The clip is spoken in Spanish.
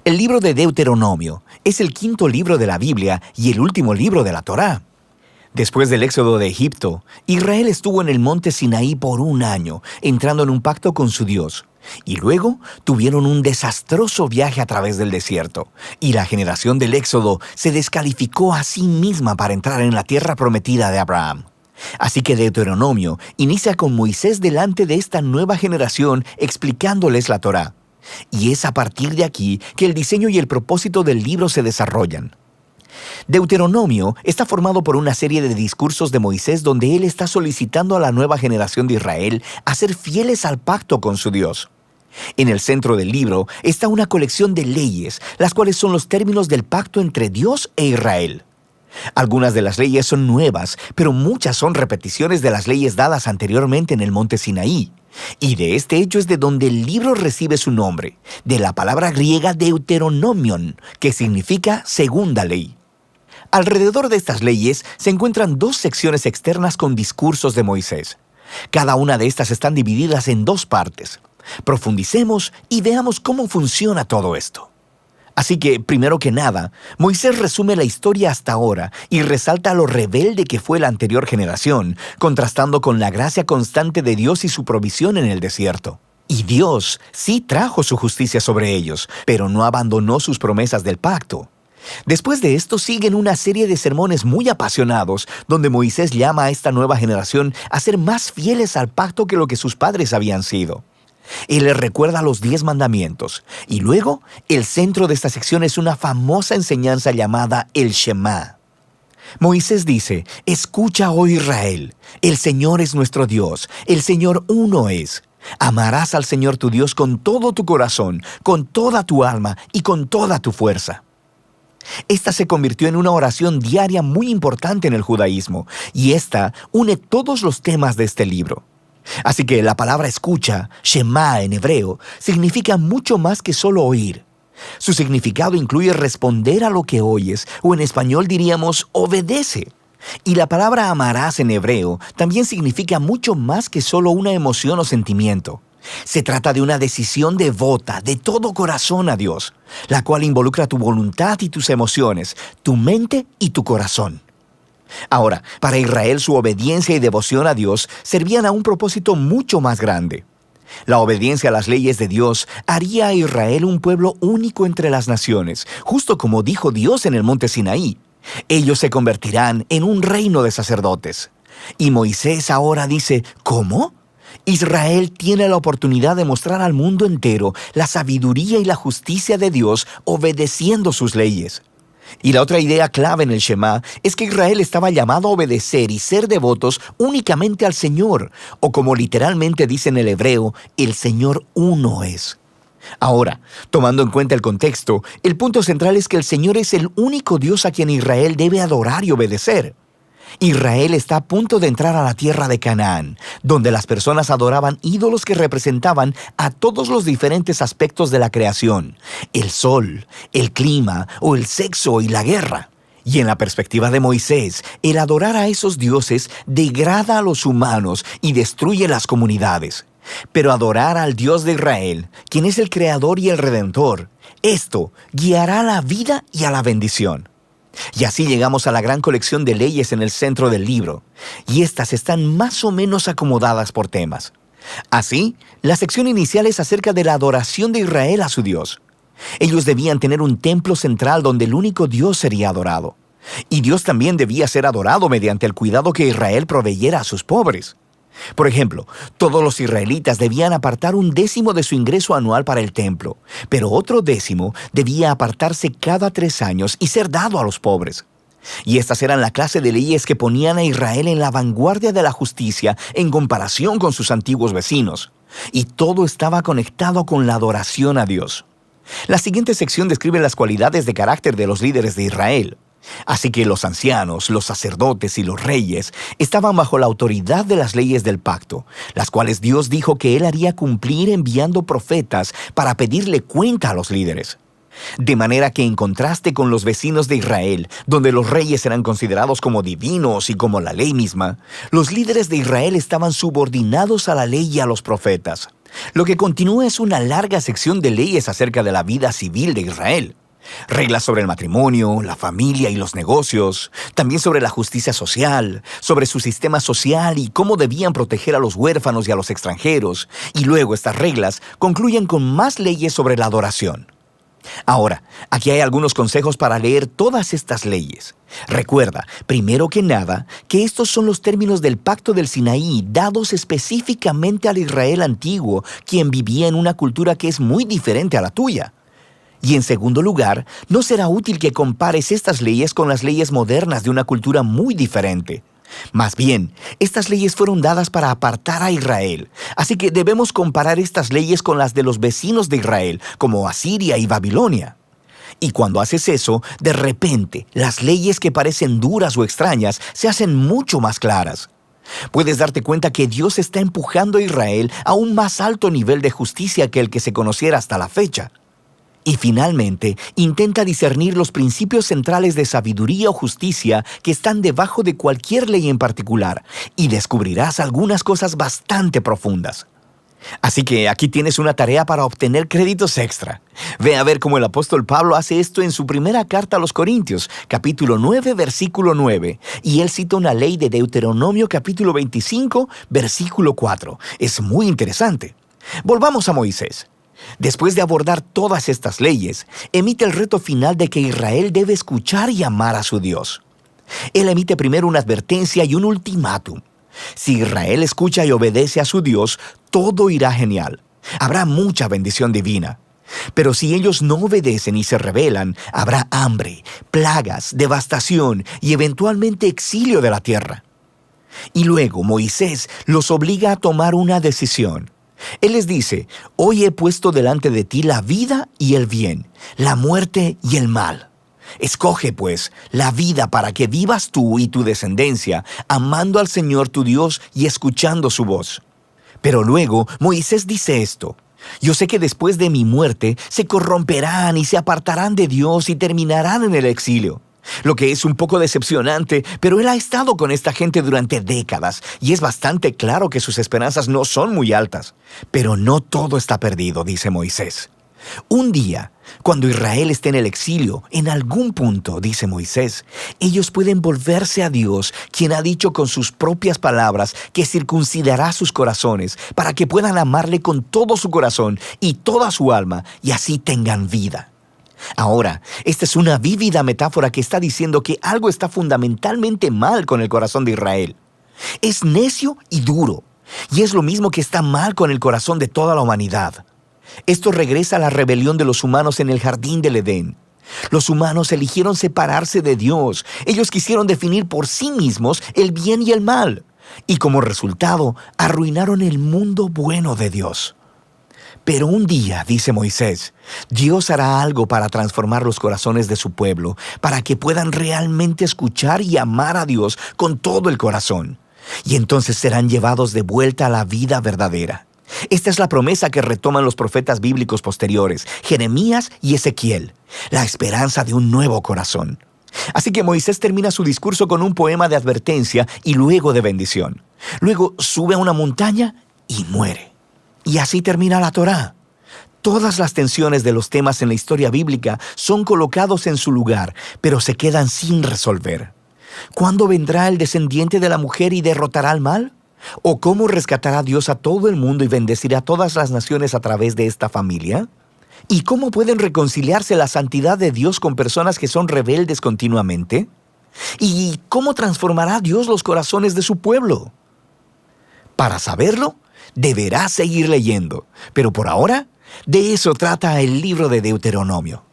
El libro de Deuteronomio es el quinto libro de la Biblia y el último libro de la Torá. Después del éxodo de Egipto, Israel estuvo en el monte Sinaí por un año, entrando en un pacto con su Dios. Y luego tuvieron un desastroso viaje a través del desierto, y la generación del éxodo se descalificó a sí misma para entrar en la tierra prometida de Abraham. Así que Deuteronomio inicia con Moisés delante de esta nueva generación explicándoles la Torá. Y es a partir de aquí que el diseño y el propósito del libro se desarrollan. Deuteronomio está formado por una serie de discursos de Moisés donde él está solicitando a la nueva generación de Israel a ser fieles al pacto con su Dios. En el centro del libro está una colección de leyes, las cuales son los términos del pacto entre Dios e Israel. Algunas de las leyes son nuevas, pero muchas son repeticiones de las leyes dadas anteriormente en el monte Sinaí. Y de este hecho es de donde el libro recibe su nombre, de la palabra griega Deuteronomion, que significa segunda ley. Alrededor de estas leyes se encuentran dos secciones externas con discursos de Moisés. Cada una de estas están divididas en dos partes. Profundicemos y veamos cómo funciona todo esto. Así que, primero que nada, Moisés resume la historia hasta ahora y resalta lo rebelde que fue la anterior generación, contrastando con la gracia constante de Dios y su provisión en el desierto. Y Dios sí trajo su justicia sobre ellos, pero no abandonó sus promesas del pacto. Después de esto siguen una serie de sermones muy apasionados, donde Moisés llama a esta nueva generación a ser más fieles al pacto que lo que sus padres habían sido. Él les recuerda los 10 mandamientos, y luego el centro de esta sección es una famosa enseñanza llamada el Shema. Moisés dice: «Escucha, oh Israel, el Señor es nuestro Dios, el Señor uno es. Amarás al Señor tu Dios con todo tu corazón, con toda tu alma y con toda tu fuerza». Esta se convirtió en una oración diaria muy importante en el judaísmo, y esta une todos los temas de este libro. Así que la palabra escucha, Shema en hebreo, significa mucho más que solo oír. Su significado incluye responder a lo que oyes, o en español diríamos obedece. Y la palabra amarás en hebreo también significa mucho más que solo una emoción o sentimiento. Se trata de una decisión devota, de todo corazón a Dios, la cual involucra tu voluntad y tus emociones, tu mente y tu corazón. Ahora, para Israel su obediencia y devoción a Dios servían a un propósito mucho más grande. La obediencia a las leyes de Dios haría a Israel un pueblo único entre las naciones, justo como dijo Dios en el monte Sinaí. Ellos se convertirán en un reino de sacerdotes. Y Moisés ahora dice: ¿cómo? Israel tiene la oportunidad de mostrar al mundo entero la sabiduría y la justicia de Dios obedeciendo sus leyes. Y la otra idea clave en el Shema es que Israel estaba llamado a obedecer y ser devotos únicamente al Señor, o como literalmente dice en el hebreo, el Señor uno es. Ahora, tomando en cuenta el contexto, el punto central es que el Señor es el único Dios a quien Israel debe adorar y obedecer. Israel está a punto de entrar a la tierra de Canaán, donde las personas adoraban ídolos que representaban a todos los diferentes aspectos de la creación: el sol, el clima o el sexo y la guerra. Y en la perspectiva de Moisés, el adorar a esos dioses degrada a los humanos y destruye las comunidades. Pero adorar al Dios de Israel, quien es el Creador y el Redentor, esto guiará a la vida y a la bendición. Y así llegamos a la gran colección de leyes en el centro del libro, y estas están más o menos acomodadas por temas. Así, la sección inicial es acerca de la adoración de Israel a su Dios. Ellos debían tener un templo central donde el único Dios sería adorado. Y Dios también debía ser adorado mediante el cuidado que Israel proveyera a sus pobres. Por ejemplo, todos los israelitas debían apartar 1/10 de su ingreso anual para el templo, pero otro 10 debía apartarse cada 3 años y ser dado a los pobres. Y estas eran la clase de leyes que ponían a Israel en la vanguardia de la justicia en comparación con sus antiguos vecinos. Y todo estaba conectado con la adoración a Dios. La siguiente sección describe las cualidades de carácter de los líderes de Israel. Así que los ancianos, los sacerdotes y los reyes estaban bajo la autoridad de las leyes del pacto, las cuales Dios dijo que Él haría cumplir enviando profetas para pedirle cuenta a los líderes. De manera que en contraste con los vecinos de Israel, donde los reyes eran considerados como divinos y como la ley misma, los líderes de Israel estaban subordinados a la ley y a los profetas. Lo que continúa es una larga sección de leyes acerca de la vida civil de Israel. Reglas sobre el matrimonio, la familia y los negocios, también sobre la justicia social, sobre su sistema social y cómo debían proteger a los huérfanos y a los extranjeros, y luego estas reglas concluyen con más leyes sobre la adoración. Ahora, aquí hay algunos consejos para leer todas estas leyes. Recuerda, primero que nada, que estos son los términos del Pacto del Sinaí dados específicamente al Israel antiguo, quien vivía en una cultura que es muy diferente a la tuya. Y en segundo lugar, no será útil que compares estas leyes con las leyes modernas de una cultura muy diferente. Más bien, estas leyes fueron dadas para apartar a Israel, así que debemos comparar estas leyes con las de los vecinos de Israel, como Asiria y Babilonia. Y cuando haces eso, de repente, las leyes que parecen duras o extrañas se hacen mucho más claras. Puedes darte cuenta que Dios está empujando a Israel a un más alto nivel de justicia que el que se conociera hasta la fecha. Y finalmente, intenta discernir los principios centrales de sabiduría o justicia que están debajo de cualquier ley en particular, y descubrirás algunas cosas bastante profundas. Así que aquí tienes una tarea para obtener créditos extra. Ve a ver cómo el apóstol Pablo hace esto en su primera carta a los Corintios, capítulo 9, versículo 9, y él cita una ley de Deuteronomio capítulo 25, versículo 4. Es muy interesante. Volvamos a Moisés. Después de abordar todas estas leyes, emite el reto final de que Israel debe escuchar y amar a su Dios. Él emite primero una advertencia y un ultimátum. Si Israel escucha y obedece a su Dios, todo irá genial. Habrá mucha bendición divina. Pero si ellos no obedecen y se rebelan, habrá hambre, plagas, devastación y eventualmente exilio de la tierra. Y luego Moisés los obliga a tomar una decisión. Él les dice: hoy he puesto delante de ti la vida y el bien, la muerte y el mal. Escoge, pues, la vida para que vivas tú y tu descendencia, amando al Señor tu Dios y escuchando su voz. Pero luego Moisés dice esto: yo sé que después de mi muerte se corromperán y se apartarán de Dios y terminarán en el exilio. Lo que es un poco decepcionante, pero él ha estado con esta gente durante décadas y es bastante claro que sus esperanzas no son muy altas. Pero no todo está perdido, dice Moisés. Un día, cuando Israel esté en el exilio, en algún punto, dice Moisés, ellos pueden volverse a Dios, quien ha dicho con sus propias palabras que circuncidará sus corazones para que puedan amarle con todo su corazón y toda su alma y así tengan vida. Ahora, esta es una vívida metáfora que está diciendo que algo está fundamentalmente mal con el corazón de Israel. Es necio y duro, y es lo mismo que está mal con el corazón de toda la humanidad. Esto regresa a la rebelión de los humanos en el jardín del Edén. Los humanos eligieron separarse de Dios. Ellos quisieron definir por sí mismos el bien y el mal, y como resultado, arruinaron el mundo bueno de Dios. Pero un día, dice Moisés, Dios hará algo para transformar los corazones de su pueblo, para que puedan realmente escuchar y amar a Dios con todo el corazón. Y entonces serán llevados de vuelta a la vida verdadera. Esta es la promesa que retoman los profetas bíblicos posteriores, Jeremías y Ezequiel, la esperanza de un nuevo corazón. Así que Moisés termina su discurso con un poema de advertencia y luego de bendición. Luego sube a una montaña y muere. Y así termina la Torá. Todas las tensiones de los temas en la historia bíblica son colocados en su lugar, pero se quedan sin resolver. ¿Cuándo vendrá el descendiente de la mujer y derrotará al mal? ¿O cómo rescatará Dios a todo el mundo y bendecirá a todas las naciones a través de esta familia? ¿Y cómo pueden reconciliarse la santidad de Dios con personas que son rebeldes continuamente? ¿Y cómo transformará Dios los corazones de su pueblo? Para saberlo, deberás seguir leyendo, pero por ahora, de eso trata el libro de Deuteronomio.